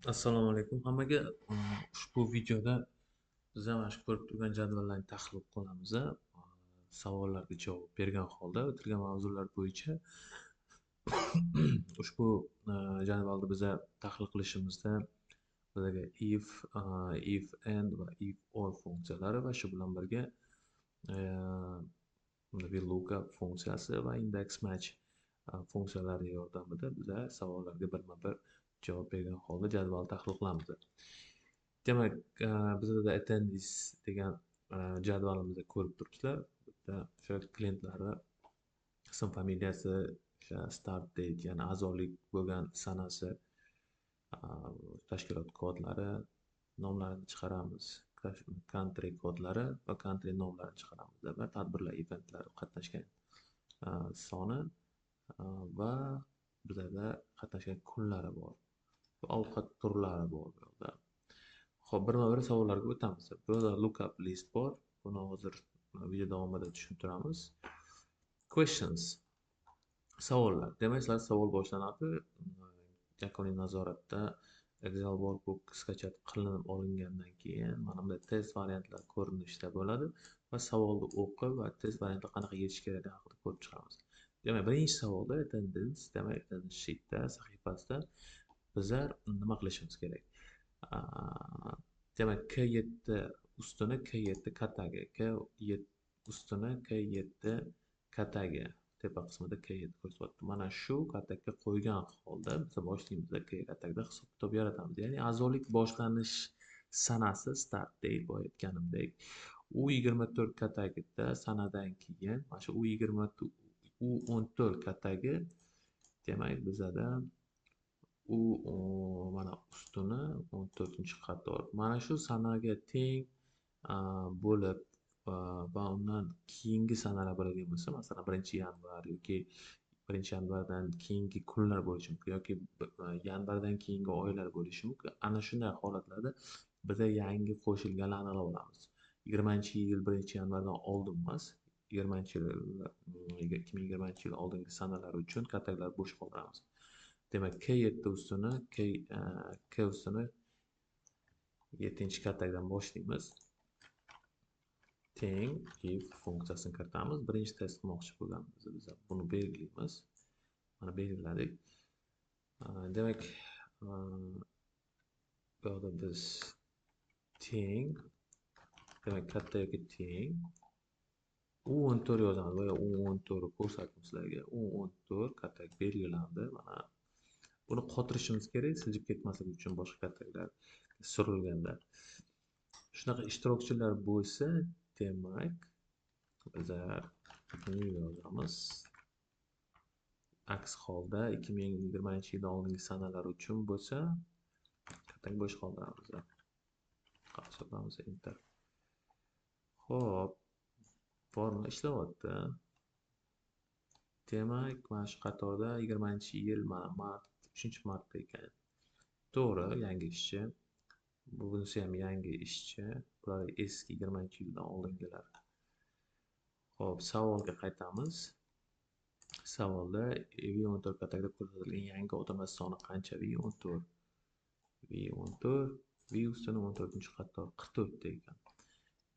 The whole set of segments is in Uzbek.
Assalomu alaykum hammaga. Ushbu videoda biz mana shu ko'rib turgan jadvallarni tahlil qilamiz. Savollarga javob bergan holda o'tilgan mavzular bo'yicha ushbu jadvalni biza tahlil qilishimizda bizga if and va if or funksiyalari va shu bilan birga VLOOKUP funksiyasi va index match funksiyalari yordamida biza savollarga birma-bir javob bergan holda jadvalni tahlil qilamiz. Demak, bizda attendance degan jadvalimizda ko'rib turibsizlar. Bitta o'sha klientlari ism familiyasi, o'sha start date, ya'ni a'zolik bo'lgan sanasi, tashkilot kodlari, nomlarini chiqaramiz. Country kodlari va country nomlarini chiqaramiz va tadbirlar, eventlar qatnashgan soni va bizada qatnashgan kunlari bor. Ovqat turlari bor bu yerda. Xo'p, birma-bir savollarga o'tamiz. Bu yerda lookup list bor. Buni hozir video davomida tushuntiramiz. Questions. Savollar. Demak, sizlar savol boshlanadi. Yakuniy nazoratda Excel workbook skachat qilinib olingandan keyin mana bunday test variantlar ko'rinishda bo'ladi va savolni o'qib va test variantga qanaqa yetish kerakligi haqida ko'rib chiqamiz. Demak, birinchi savolda attendance, demak, attendance sheetda sahifasida bizlar nima qilishimiz kerak? Demak, K7 ustuni K7 katagi, K7 ustuni K7 katagi tepa qismida K7 ko'rsatyapti. Mana shu katakga qo'ygan holda biz boshlaymiz. K katakda hisob kitob yaratamiz. Ya'ni a'zolik boshlanish sanasi start date boya aytganimdek U24 katagida sanadan keyin mana shu U14 katagi demak bizada mana ustuni 14-qator. Mana shu sanaga teng bo'lib va undan keyingi sanalar bo'ladigan bo'lsa, masalan 1-yanvar yoki 1-yanvardan keyingi kunlar bo'lishi mumkin yoki yanvardan keyingi oylar bo'lishi mumkin. Ana shunday holatlarda biza yangi qo'shilganlarni aniqlab olamiz. 20-yil 1-yanvardan oldin emas, 2020-yil oldingi sanalar uchun kataklar bo'sh qoldiramiz. Demak, K7 ustuni K ustuni 7-katakdan boshlaymiz. Teng if funksiyasini kiritamiz. Birinchi test qilmoqchi bo'lganmiz biz buni belgilaymiz. Mana belgiladik. Demak, bu yerda biz teng, demak katta yoki teng U14 yozamiz. Boya U14 ko'rsatdim sizlarga. U14 katak belgilandi. Mana buni qotirishimiz kerak, siljib ketmasligi uchun boshqa kataklar surilganda. Shunaqa ishtirokchilar bo'lsa, demak, biz yozamiz. Aks holda 2020-yildan oldingi sanalar uchun bo'lsa, katak bo'sh qoldiramiz. Hisoblaymiz enter. Xo'p, forma ishlayapti. Demak, mana shu qatorda 20-yil mart 3-martda ekan. To'g'ri, yangi ishchi. Bunisi ham yangi ishchi. Bular eski 20-yildan oldingilar. Xo'p, savolga qaytamiz. Savolda V14 kategoriyada ko'rsatilgan yangi odamlar soni qancha? V14 V ustuni 14-qator 44 ekan.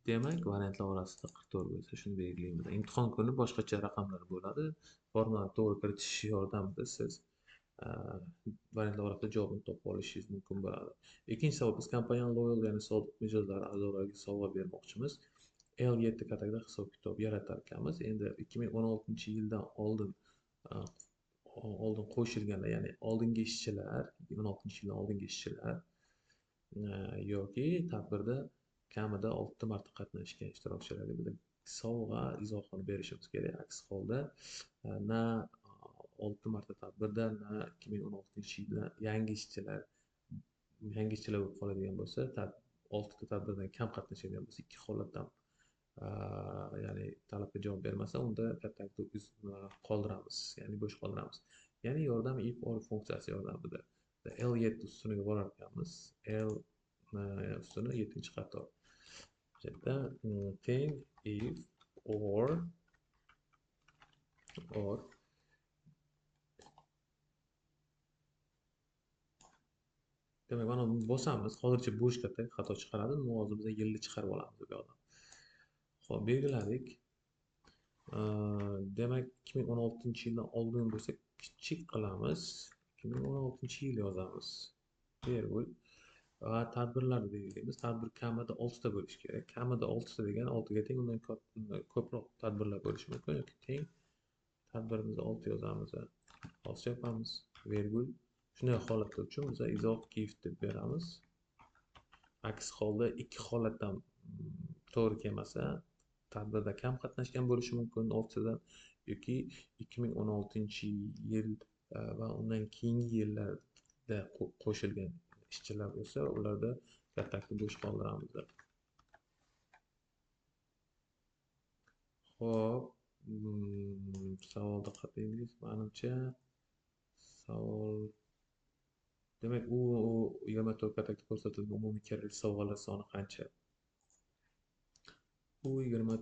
Demak, variantlar orasida 44 bo'lsa, shuni belgilaymiz. Imtihon kuni boshqacha raqamlar bo'ladi. Formani to'g'ri kiritish yordamida siz variantlar orasida javobni topib olishingiz mumkin bo'ladi. Ikkinchi savol, biz kompaniyaning loyal, ya'ni sodiq mijozlari a'zolariga sovg'a bermoqchimiz. L7 kategoriyada hisob kitob yaratar ekanmiz. Endi 2016-yildan oldin qo'shilganlar, ya'ni oldingi ishchilar, 2016-yildan oldingi ishchilar yoki tadbirda kamida 6 marta qatnashgan ishtirokchilarga biz sovg'a izohini berishimiz kerak. Aks holda na 6 marta tadbirda, na 2016-yilda yangi ishchilar bo'lib qoladigan bo'lsa, 6 ta tadbirdan kam qatnashadigan bo'lsa, ikki holatdan ya'ni talabga javob bermasa, unda katakni qoldiramiz, ya'ni bo'sh qoldiramiz. Ya'ni yordam if or funksiyasi yordamida L7 ustuniga borar ekanmiz. L ustuni 7-qator. Bu yerda teng if or Demak, mana buni bosamiz. Hozircha bo'sh katak xato chiqaradi. Uni hozir biz yilni chiqarib olamiz bu yoqdan. Xo'p, belgiladik. Demak, 2016-yildan oldin bo'lsa, kichik qilamiz. 2016-yil yozamiz. Virgul. Va tadbirlarni belgilaymiz. Tadbir kamida 6 ta bo'lishi kerak. Kamida 6 ta degani 6 ga teng, undan ko'proq tadbirlar bo'lishi mumkin yoki teng. Tadbirimizni 6 yozamiz. False yapamiz. Virgul. Shunday holatlar uchun biz izoh gift deb beramiz. Aks holda ikki holatdan to'g'ri kelmasa, tadbirda kam qatnashgan bo'lishi mumkin 6 dan yoki 2016-yil va undan keyingi yillarda qo'shilgan ishchilar bo'lsa, ularda katakni bo'sh qoldiramiz. Xo'p, savolda qatnaymiz. Menimcha savol, demak, u 24 katakda ko'rsatilgan umumiy kerakli sovg'alar soni qancha? Bu 24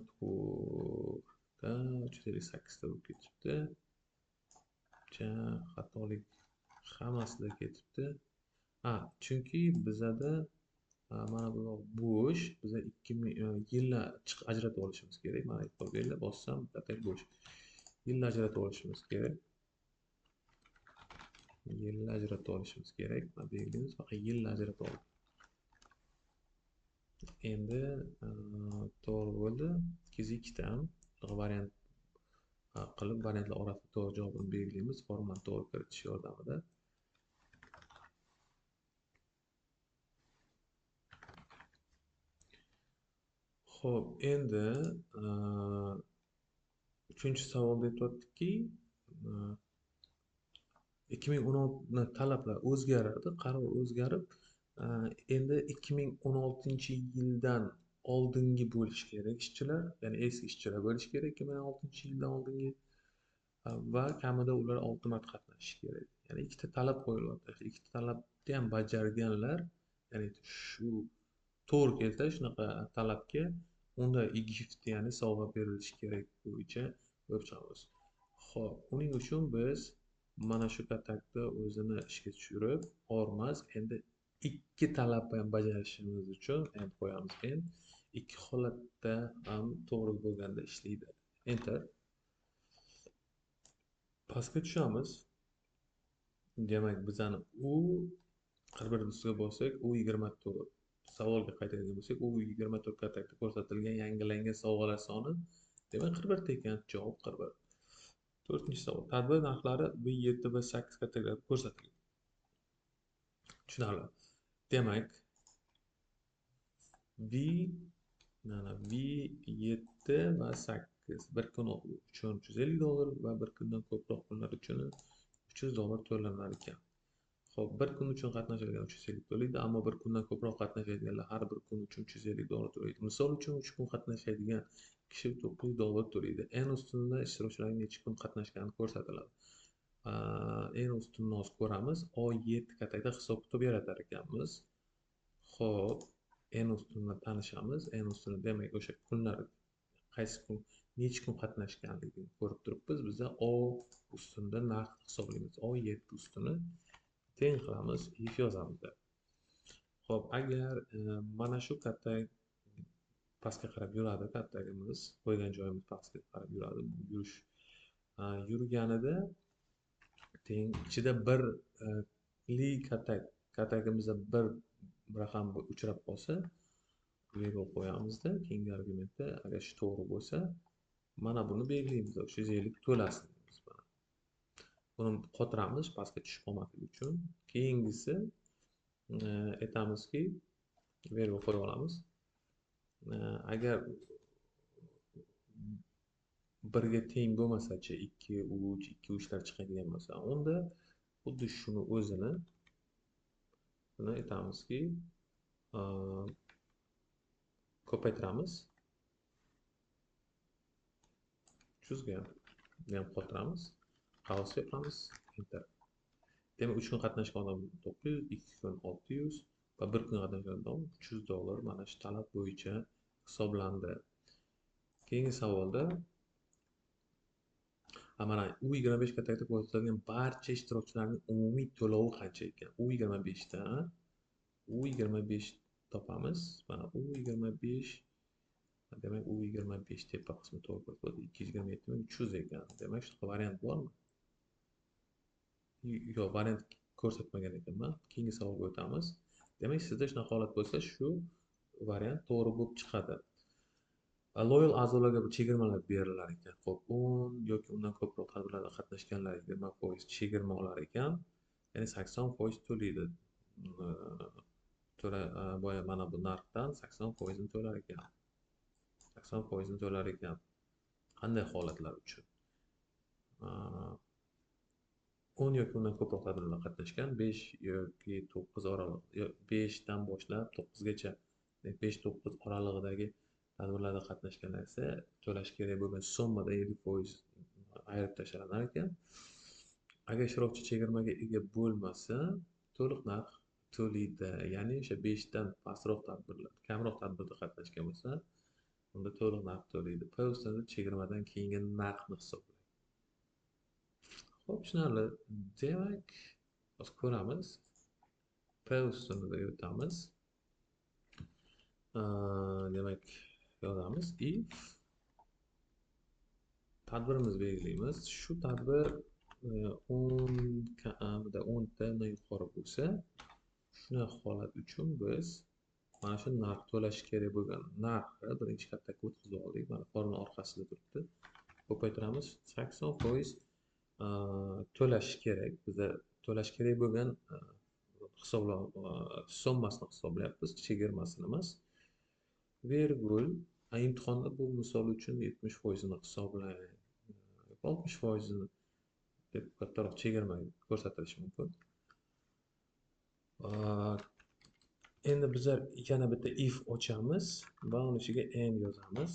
da 358 ta bo'lib ketibdi. Xatolik hammasida ketibdi. Chunki bizada mana bu bo'sh, biza 2000 yillar ajratib olishimiz kerak. Mana e'tibor beringlar, bossam katak bo'sh. Yilni ajratib olishimiz kerak. Yilni ajratib olishimiz kerak. Mana belgimiz faqat yilni ajratib oldik. Endi to'g'ri bo'ldi. 202 ta variant qilib, variantlar orasida to'g'ri javobni belgilaymiz formani to'g'ri kiritish yordamida. Xo'p, endi 3-savolda aytyaptiki, 2016 talablar o'zgaradi, qaror o'zgarib, endi 2016-yildan oldingi bo'lishi kerak ishchilar, ya'ni eski ishchilar bo'lishi kerak 2016-yildan oldingi va kamida ular 6 marta qatnashishi kerak. Ya'ni ikkita talab qo'yilyapti. Ikkita talabni ham bajarganlar, ya'ni shu to'g'ri kelsa shunaqa talabga unda gift, ya'ni sovg'a berilishi kerak bo'yicha o'lchamiz. Xo'p, uning uchun biz mana shu katakda o'zini ishga tushirib, ormas endi ikki talabni ham bajarishimiz uchun endi qo'yamiz. Endi ikki holatda ham to'g'ri bo'lganda ishlaydi. Enter. Pastga tushamiz. Demak, bizani u 41 ustiga bossak, u 24. Savolga qaytadigan bo'lsak, u 24 katakda ko'rsatilgan yangilangan sovg'alar soni demak 41 ta ekan. Javob 41. 4-savol. Tadbir narxlari B7 va 8 kategoriyada ko'rsatilgan. Tushunarli. Demak, V7 va 8 bir kun uchun $350 va bir kundan ko'proq kunlar uchun $300 to'lanar ekan. Xo'p, bir kun uchun qatnashadigan 350 to'laydi, ammo bir kundan ko'proq qatnashadiganlar har bir kun uchun $350 to'laydi. Misol uchun 3 kun qatnashadigan kishi $900 to'laydi. En ustunda ishtirokchilarning necha kun qatnashgani ko'rsatiladi. En ustuni hozir ko'ramiz. O7 katakda hisob-kitob yaratar ekanmiz. Xo'p, en ustini tanishamiz. En ustini demak o'sha kunlar qaysi kun necha kun qatnashganligini ko'rib turibmiz. Bizda O ustunda narx hisoblaymiz. O7 ustini teng qilamiz, if yozamiz. Xo'p, agar mana shu katak pastga qarab yuradi, katagimiz qo'ygan joyimiz pastga qarab yuradi. Yurganida teng ichida bir katagimizda bir raqam uchrab qolsa, virgul qo'yamizda. Keyingi argumentda agar shu to'g'ri bo'lsa, mana buni belgilaymiz. 350 to'lasin. Buni qotiramiz pastga tushib qolmasligi uchun. Keyingisi aytamizki, virgul qo'yib olamiz. Agar birga teng bo'lmasa-chi, 2, 3, 2, 3lar chiqadigan bo'lsa, unda xuddi shuni o'zini aytamizki, ko'paytiramiz. 300 ga ham qotiramiz. Qavs yapamiz. Enter. Demak, 3 kun qatnashgan odam 900, 2 kun 600 va 1 kun qatnashgan odam $300 mana shu talab bo'yicha hisoblandi. Keyingi savolda mana U25 katakda ko'rsatilgan barcha ishtirokchilarning umumiy to'lovi qancha ekan? U 25 ta U25 topamiz. Mana U25, demak U25 tepa qismi to'g'ri bo'ldi. 227 300 ekan. Demak, shunaqa variant bormi? Yo'q, variant ko'rsatmagan ekanman. Keyingi savolga o'tamiz. Demak, sizda shunaqa holat bo'lsa, shu variant to'g'ri bo'lib chiqadi. Loyal a'zolarga bu chegirmalar berilar ekan. Xo'p, 10 yoki undan ko'proq tadbirlarda qatnashganlar 20% chegirma olar ekan. Ya'ni 80% to'laydi. Boya mana bu narxdan 80% to'lar ekan. 80% to'lar ekan. Qanday holatlar uchun? 10 yoki undan ko'proq tadbirlarda qatnashgan, 5 yoki 9 oraliq, 5 dan boshlab 9 gacha, 5-9 oralig'idagi tadbirlarda qatnashganlar esa to'lash kerak bo'lgan sommada 50% ayirib tashlanar ekan. Agar ishtirokchi chegirmaga ega bo'lmasa, to'liq narx to'laydi. Ya'ni o'sha 5 dan pastroq tadbirlar, kamroq tadbirda qatnashgan bo'lsa, unda to'liq narx to'laydi. P ustidan chegirmadan keyingi narxni hisoblaydi. Xo'p, tushunarli. Demak, hozir ko'ramiz. P ustunida o'tamiz. Demak, yozamiz if tadbirimizni belgilaymiz. Shu tadbir 10 ta undan yuqori bo'lsa, shuna holat uchun biz mana shu narx to'lash kerak bo'lgan narxni birinchi kattaga o'tkazib oldik. Mana formula orqasida turibdi. Ko'paytiramiz. 80% to'lash kerak. Bizda to'lash kerak bo'lgan sommasini hisoblayapmiz, chegirmasini emas. Vergul, imtihonda bu misol uchun 70% ni hisoblang. 60% ni deb kattaroq chegirma ko'rsatilishi mumkin. Endi bizlar yana bitta if ochamiz va uni ichiga n yozamiz.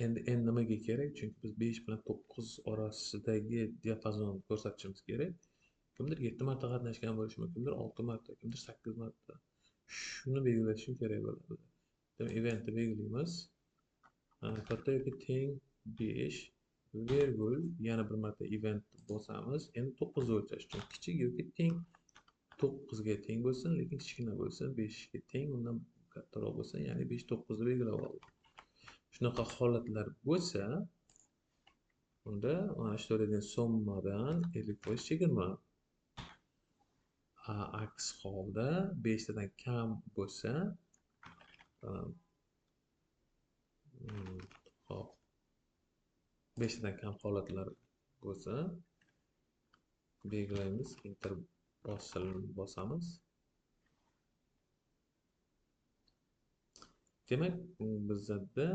Endi n nimaga kerak? Chunki biz 5 bilan 9 orasidagi diapazon ko'rsatishimiz kerak. Kimdir 7 marta qatnashgan bo'lishi mumkin, kimdir 6 marta, kimdir 8 marta. Shuni belgilashim kerak bo'ladi. Demak, eventni belgilaymiz. Katta yoki teng 5 virgul yana bir marta event bosamiz. Endi 9 ni o'lchash uchun kichik yoki teng 9 ga teng bo'lsin, lekin kichkina bo'lsin, 5 ga teng, undan kattaroq bo'lsin, ya'ni 5 9 ni belgilab oldik. Shunaqa holatlar bo'lsa, unda mana shu to'lagan sommadan 50% chegirma. Aks holda 5 tadan kam bo'lsa, hop 5 tadan kam holatlar bo'lsa, belgilaymiz, enter bosamiz. Demak, bizda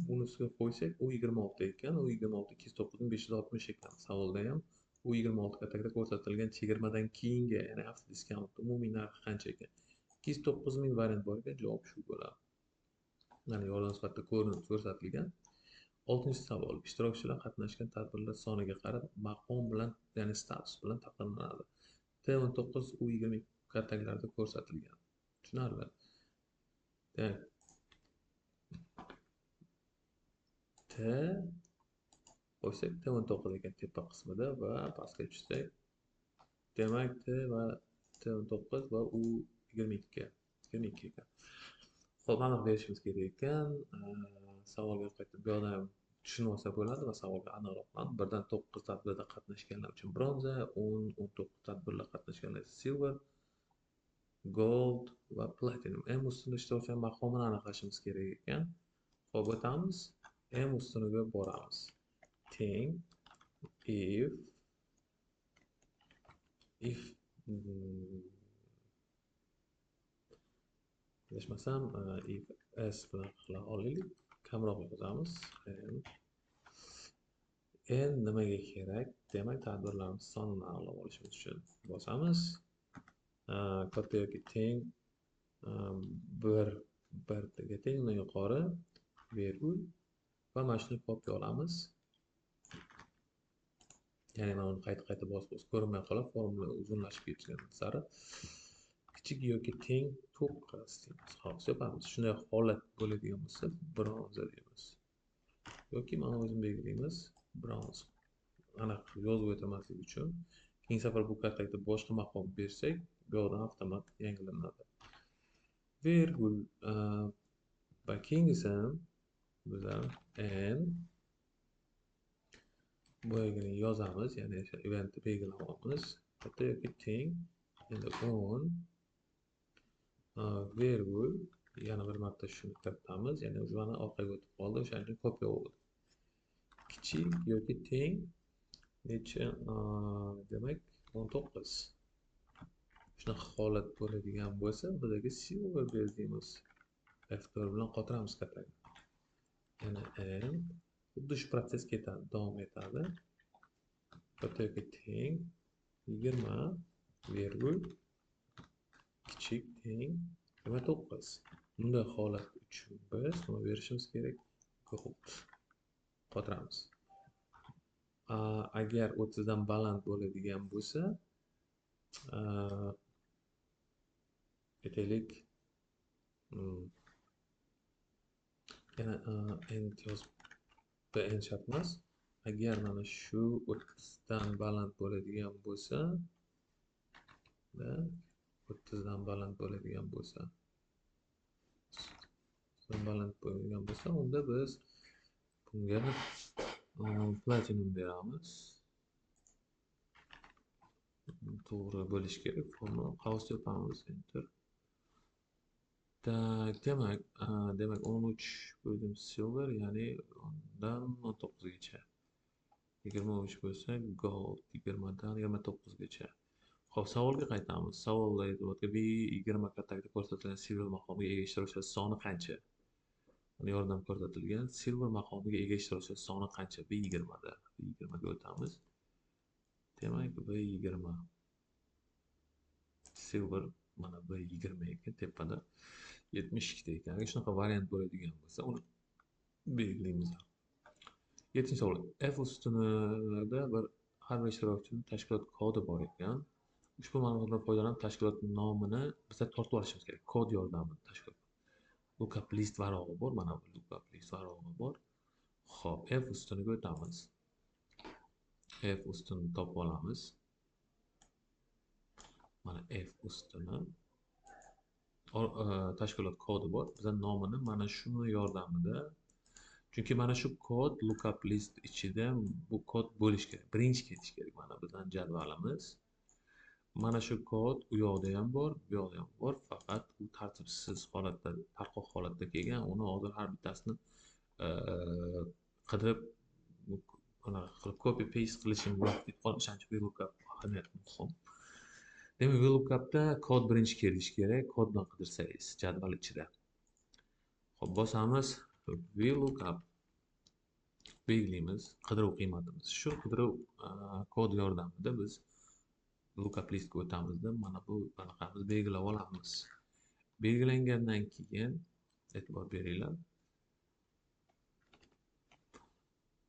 bunisiga qo'ysak, u 26 ekan, u 26 209 560 ekan. Savolda ham u 26 kategoriyada ko'rsatilgan chegirmadan keyingi, ya'ni after discount umumiy narxi qancha ekan? 209 ming variant bor ekan, javob shu bo'ladi. Mana yordam sifatida ko'rsatilgan. 6-savol. Ishtirokchilar qatnashgan tadbirlar soniga qarab maqom bilan, ya'ni status bilan taqdirlanadi. T19 U20 kategoriyada ko'rsatilgan. Tushunarli? T qo'ysak T19 ekan tepa qismida va pastga tushsak, demak T va T19 va U22 ekan. Xo'p, aniq berishimiz kerak ekan. Savolga qaytib bu yoqdan tushunib olsa bo'ladi va savolga aniqroq. 1 dan 9 tadbirda qatnashganlar uchun bronza, 10-19 tadbirda qatnashganlar silver, gold va platinum. M ustida ishtirokchilar maqomini aniqlashimiz kerak ekan. Xo'p, o'tamiz. M ustuniga boramiz. Teng if adashmasam if s bilan qila olaylik. Kamroq yozamiz. N nimaga kerak? Demak, tadbirlarimiz sonini aniqlab olishimiz uchun bosamiz. Katta yoki teng 1 ga teng, undan yuqori virgul va mana shuni kopya olamiz. Ya'ni mana uni qayta bosib ko'rinmay qolib, formula uzunlashib ketgan sari kichik yoki teng 9 deymiz. Xo'p, sepamiz. Shunday holat bo'ladigan bo'lsa, bronza deymiz. Yoki mana o'zimiz belgilaymiz, bronze. Aniq yozib o'tmaslik uchun keyingi safar bu kategoriyada boshqa maqom bersak, go'dan avtomat yangilanadi. Virgul va keyingisi bizlar and boyagini yozamiz, ya'ni o'sha eventni belgilayapmiz. Hatto yoki teng endi on virgul yana bir marta shuni kiritamiz, ya'ni o'sha mana orqaga o'tib qoldi, o'shaning uchun kopiya bo'ldi. Kichik yoki teng necha demak 19. Shunaqa holat bo'ladigan bo'lsa, bizga silver beramiz. F4 bilan qotiramiz kataga. Yana and xuddi shu proses ketadi, davom etadi. Katta yoki teng 20 virgul kichik teng 29. Bunday holat uchun biz nima berishimiz kerak? Gold qotiramiz. Agar 30 dan baland bo'ladigan bo'lsa, aytaylik, yana end yozib end shart emas. Agar mana shu 30 dan baland bo'ladigan bo'lsa, 30 dan baland bo'ladigan bo'lsa, unda biz bunga platinum beramiz. To'g'ri bo'lish kerak. Formula qaos yapamiz, enter. Demak 13 bölüm silver, ya'ni 10dan 19 gacha. 23 bo'lsa gold, 20 dan 29 gacha. Xo'p, savolga qaytamiz. Savolda aytilyapti, B20 katalogida ko'rsatilgan silver maqomiga ega ishtirokchilar soni qancha? Buni yordam ko'rsatilgan. Silver maqomiga ega ishtirokchilar soni qancha? B20 da. B20 ga o'tamiz. Demak, B20 silver mana B20 ekan, tepada 72 ekan. Agar shunaqa variant bo'ladigan bo'lsa, uni belgilaymiz. 7-savol. F ustunida har bir ishtirokchining tashkilot kodi bor ekan. Ushbu ma'lumotlardan foydalanib tashkilot nomini biz tortib olishimiz kerak. Kod yordamida tashkilot. Lookup list varog'i bor, mana bu lookup list varog'i bor. Xo'p, F ustuniga o'tamiz. F ustunini topib olamiz. Mana F ustuni tashkilot kodi bor. Bizning nomini mana shuni yordamida, chunki mana shu kod lookup list ichida bu kod bo'lish kerak. Birinchi ketish kerak mana bizning jadvalimiz. Mana shu kod u yoqda ham bor, bu yoqda ham bor, faqat u tartibsiz holatda, tarqoq holatda kelgan. Uni hozir har bittasini qidirib copy paste qilishim vaqt ketib qoldi. O'shaning uchun lookup ahamiyati muhim. Demak, VLOOKUPda kod birinchi kelishi kerak. Koddan qidirsangiz jadval ichida. Xo'p, bosamiz VLOOKUP. Belgilaymiz qidiruv qiymatimiz. Shu qidiruv kod yordamida biz lookup listga o'tamizda mana bu qanaqamiz belgilab olamiz. Belgilangandan keyin e'tibor beringlar.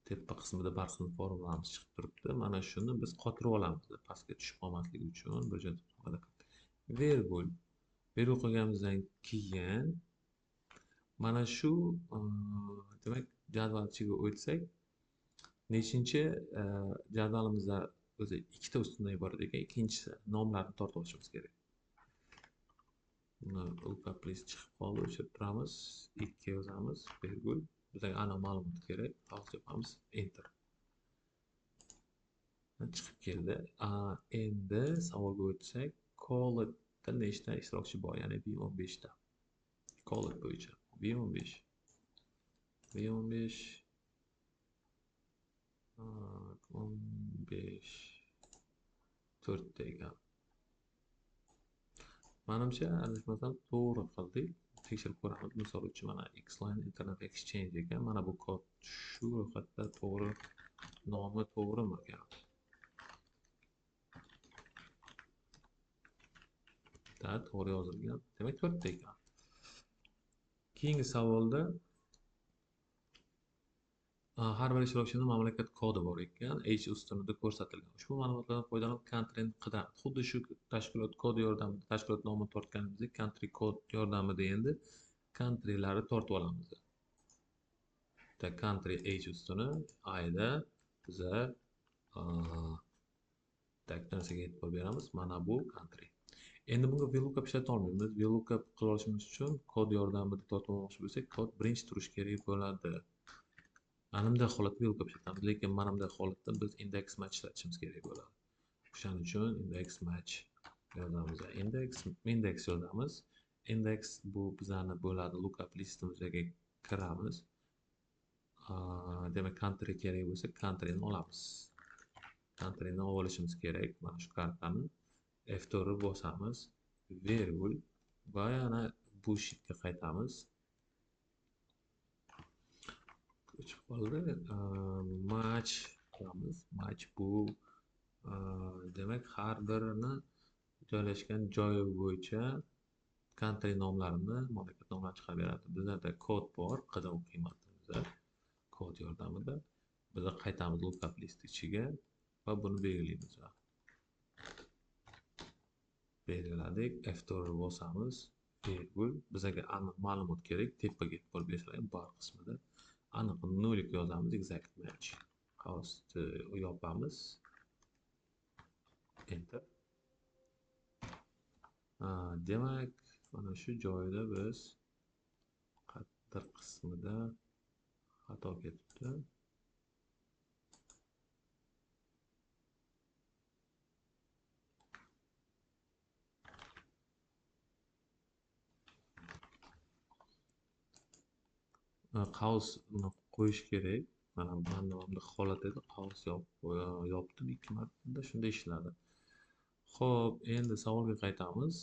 Tepa qismida barxil formulamiz chiqib turibdi. Mana shuni biz qotirib olamiz. Pastga tushib qolmasligi uchun bir joyda virgul qo'yganimizdan keyin mana shu demak jadval ichiga o'tsak, nechinchi jadvalimizda o'zi ikkita ustundan iborat ekan, ikkinchisi nomlarni tortib olishimiz kerak. Buni lookup list chiqib qoldi, o'chirib turamiz, 2 yozamiz, virgul bizga aniq ma'lumot kerak, qaos yapamiz, enter. Chiqib keldi. Endi savolga o'tsak, Call-It'da nechta ishtirokchi bor? Ya'ni B15 ta. Call-It bo'yicha B15 15 4 ta ekan. Menimcha, adashmasam to'g'ri qildik. Tekshirib ko'ramiz. Misol uchun mana Xline Internet Exchange ekan. Mana bu kod shu ro'yxatda to'g'ri, nomi to'g'rimi ekan? To'g'ri yozilgan. Demak, 4 ta ekan. Keyingi savolda har bir ishtirokchining mamlakat kodi bor ekan, H ustunida ko'rsatilgan. Ushbu ma'lumotlardan foydalanib countryni qidiramiz. Xuddi shu tashkilot kodi yordamida, tashkilot nomini tortganimizdek, country kod yordamida endi countrylarni tortib olamiz. Country H ustuni ayda biza narsaga e'tibor beramiz. Mana bu country. Endi bunga VLOOKUP ishlata olmaymiz. VLOOKUP qila olishimiz uchun kod yordamida tortib olmoqchi bo'lsak, kod birinchi turishi kerak bo'ladi. Mana bunday holatda VLOOKUP ishlatamiz, lekin mana bunday holatda biz index match ishlatishimiz kerak bo'ladi. O'shaning uchun index match yozamiz. Index yozamiz. Index bu bizani bo'ladi lookup listimizga kiramiz. Demak, country kerak bo'lsa, countryni olamiz. Countryni olishimiz kerak. Mana shu kartani F4 bosamiz. Virgul va yana bu sheetga qaytamiz. Ko'chib qoldi. Match qilamiz. Match bu demak har birini joylashgan joyi bo'yicha country nomlarini, mamlakat nomlarini chiqarib beradi. Bizlarda kod bor, qidiruv qiymatimizda. Kod yordamida biz qaytamiz lookup list ichiga va buni belgilaymiz. Belgiladik, F4 bosamiz, virgul, bizga aniq ma'lumot kerak, tepaga e'tibor bersak, bar qismida aniq nollik yozamiz, exact match. Qavsni yopamiz. Enter. Demak, mana shu joyda biz qadr qismida xato ketibdi. Qavsni qo'yish kerak. Mana bunday holat edi, qavs yopdim 2 marta, shunda ishladi. Xo'p, endi savolga qaytamiz.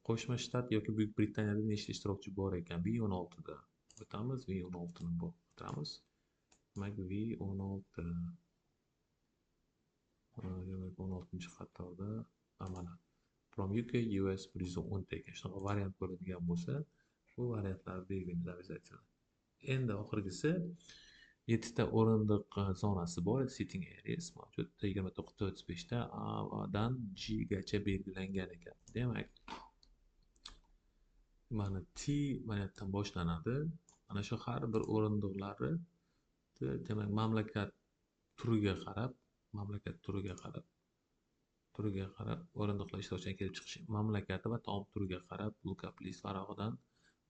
Qo'shma Shtat yoki Buyuk Britaniyada nechta ishtirokchi bor ekan? V16 da o'tamiz, V16 ni o'tamiz. Demak, V16 demak 16-xatoda mana from UK US 110 ta ekan. Shunaqa variant bo'ladigan bo'lsa, bu variantlarni belgilaymiz обязательно. Endi oxirgisi 7 ta o'rindiq zonasi bor, sitting areas mavjud. 29-35 ta A dan G gacha belgilangan ekan. Demak, mana T variantdan boshlanadi. Mana shu har bir o'rindiqlari demak mamlakat turiga qarab o'rindiqlar ishtirokchidan kelib chiqishi mamlakati va taom turiga qarab lookup list varog'idan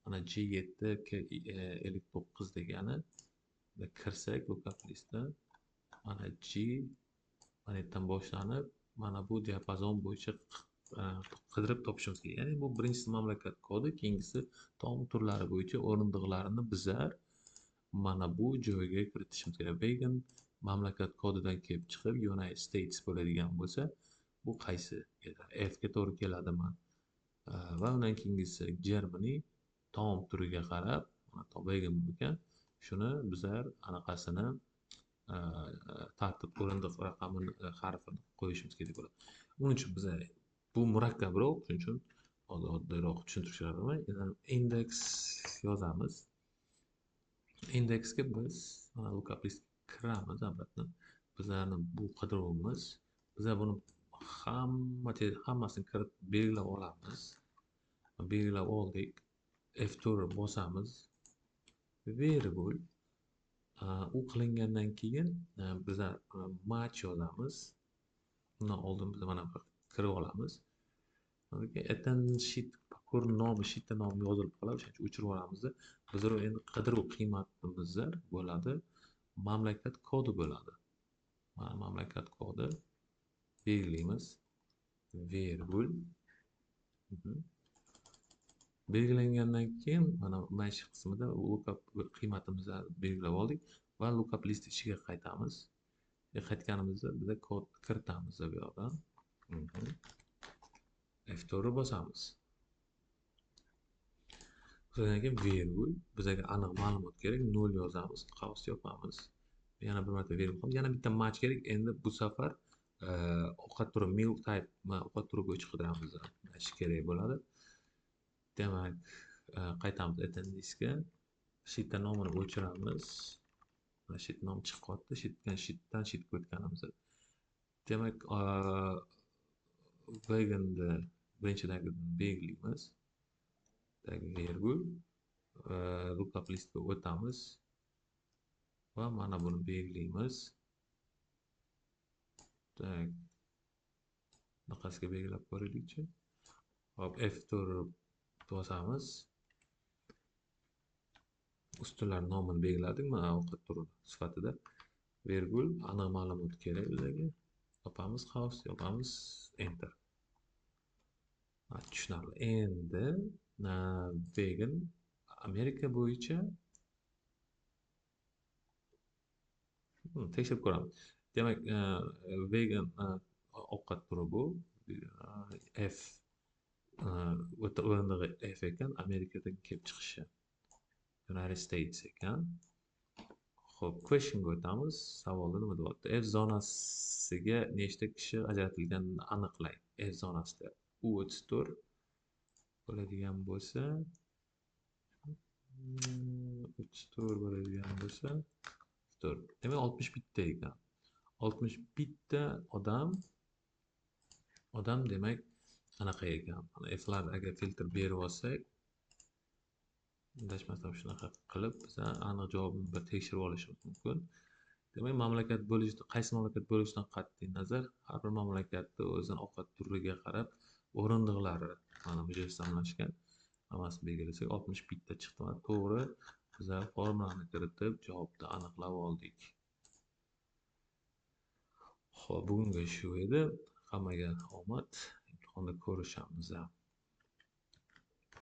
mana G7 K59 degani kirsak lookup listda mana G mana yerdan boshlanib mana bu diapazon bo'yicha qidirib topishimiz kerak. Ya'ni bu birinchisi mamlakat kodi, keyingisi taom turlari bo'yicha o'rindiqlarini bizlar mana bu joyga kiritishimiz kerak. Vegan mamlakat kodidan kelib chiqib United States bo'ladigan bo'lsa, bu qaysi edi? F ga to'g'ri keladimi? Va undan keyingisi Germany taom turiga qarab, mana vegan ekan, shuni bizlar anaqasini tartib o'rindiq raqamini harfini qo'yishimiz kerak bo'ladi. Uning uchun biz bu murakkabroq, shuning uchun oddiyroq tushuntirishlarimi? Index yozamiz. Indeksga biz mana lookup list kiramiz albatta. Bizlarning bu qidiruvimiz, bizlar buni hammasini kirib belgilab olamiz. Belgilab oldik. F4 bosamiz. Virgul u qilingandan keyin bizlar match yozamiz. Bundan oldin biz mana bu kirib olamiz. Sheetda nomi yozilib qoladi, o'shaning uchun o'chirib olamiz. Bizlar endi qidiruv qiymatimiz bo'ladi, mamlakat kodi bo'ladi. Mana mamlakat kodi belgilaymiz. Virgul belgilangandan keyin mana match qismida lookup qiymatimizni belgilab oldik va lookup list ichiga qaytamiz. Qaytganimizda biz kod kiritamiz bu yoqdan. F4 bosamiz. So'ndan keyin virgul, bizga aniq ma'lumot kerak, 0 yozamiz, qaus yopamiz. Yana bir marta virgul qilib, yana bitta match kerak. Endi bu safar ovqat turi meal type, ovqat turi bo'yicha qidiramiz. Match kerak bo'ladi. Demak, qaytamiz attendisga. Sheetda nomini o'chiramiz. Mana sheet nomi chiqib qoldi. Sheetdan sheetga o'tganimiz. Demak, veganni birinchidagidan belgilaymiz. Virgul lookup listga o'tamiz va mana buni belgilaymiz. Tak. bunaqasiga belgilab ko'raylikchi. Hop, F4 bosamiz. Ustunlar nomini belgiladik. Mana ovqat turi sifatida. Virgul, aniq ma'lumot kerak bizga. Yopamiz, house, yopamiz, enter. Tushunarli. Endi vegan Amerika bo'yicha tekshirib ko'ramiz. Demak, vegan ovqat turi bu. F o'rnig'i F ekan, Amerikadan kelib chiqishi United States ekan. Xo'p, questionga o'tamiz. Savolda nima deyapti? F zonasiga nechta kishi ajratilganini aniqlang. F zonasida U34 bo'ladigan bo'lsa, 34 bo'ladigan bo'lsa, 4. Demak, 60 bitta ekan. 60 bitta odam demak anaqa ekan. Mana F'lar agar filtr berib olsak, adashmasam shunaqa qilib biz aniq javobni bir tekshirib olishimiz mumkin. Demak, mamlakat bo'lishidan, qaysi mamlakat bo'lishidan qat'iy nazar, har bir mamlakatda o'zini ovqat turiga qarab o'rindiqlari mana mujassamlashgan. Hammasini belgilasak 60 bitta chiqdi. Mana to'g'ri. Bizlar formulani kiritib javobni aniqlab oldik. Xo'p, bugungi shu edi. Hammaga omad. Imtihonda ko'rishamiz.